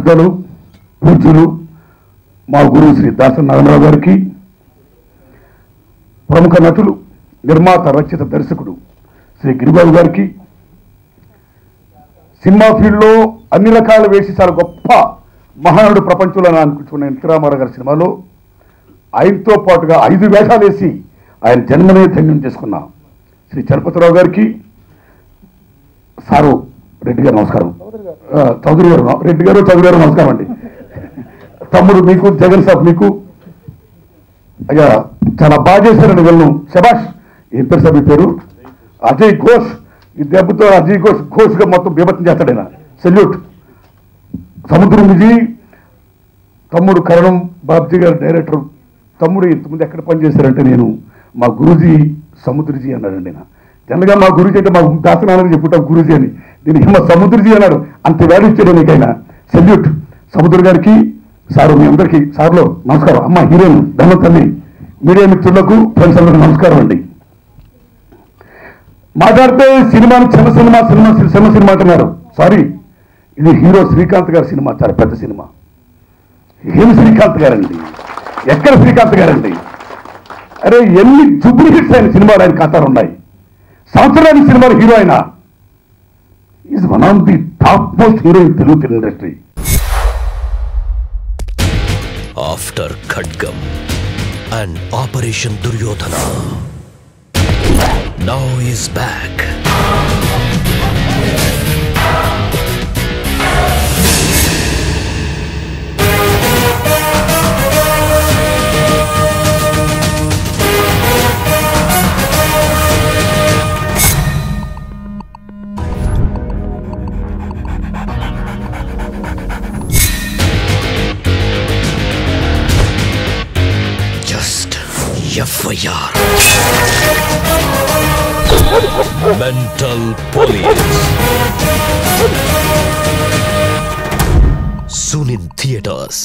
పెద్దలు పూజ్యులు మా గురువు శ్రీ దాసరి నారాయణరావు గారికి, ప్రముఖ నటులు నిర్మాత రచయిత దర్శకుడు శ్రీ గిరిబాబు గారికి, సినిమా ఫీల్డ్లో అన్ని రకాల వేసి చాలా గొప్ప మహానుడు ప్రపంచంలో అనుకుంటున్న ఎన్టీ రామారావు గారి సినిమాలో ఆయనతో పాటుగా 5 వేషాలు వేసి ఆయన జన్మనే ధన్యం చేసుకున్న శ్రీ చలపతిరావు గారికి, సారు రెడ్డి గారు నమస్కారం, చౌదరి గారు రెడ్డి గారు చౌదరి గారు నమస్కారం అండి, తమ్ముడు మీకు, జగన్ సాబ్ మీకు, అయ్యా చాలా బాగా చేశారండి వీళ్ళు, శబాష్. ఏం పేరు సార్ మీ పేరు? అజయ్ ఘోష్. ఈ దెబ్బతో అజయ్ ఘోష్గా మొత్తం బీభత్సం చేస్తాడు ఆయన. సెల్యూట్. సముద్రం విజయ్, తమ్ముడు కరణం బాబ్జీ గారు డైరెక్టర్. తమ్ముడు ఇంతకుముందు ఎక్కడ పనిచేశారంటే నేను మా గురూజీ సముద్రజీ అన్నాడండి. జనరల్గా మా గురూజీ అంటే మా దాసనాలని చెప్పుకుంటాం గురూజీ అని, దీనికి మా సముద్రజీ అన్నాడు. అంత వాల్యూ ఇచ్చాడు నీకైనా. సెల్యూట్ సముద్ర గారికి. సారు మీ అందరికీ సార్లో నమస్కారం. అమ్మ హీరోయిన్ ధనం తల్లి, మీడియా మిత్రులకు, ఫ్రెండ్స్ అందరికీ నమస్కారం అండి. మాట్లాడితే సినిమాని చిన్న సినిమా అంటున్నారు. సారీ, ఇది హీరో శ్రీకాంత్ గారి సినిమా, చాలా పెద్ద సినిమా. ఏం శ్రీకాంత్ గారండి, ఎక్కడ శ్రీకాంత్ గారండి? అరే ఎన్ని జుబ్లీ హిట్స్ అయిన సినిమాలు ఆయన ఖాతాలు ఉన్నాయి. సంవత్సరానికి సినిమాలు హీరో అయినా is one of the top most hero in Telugu film industry. After Khadgam and Operation Duryodhana, now is back. Just FIR. Mental Police. Soon in theaters.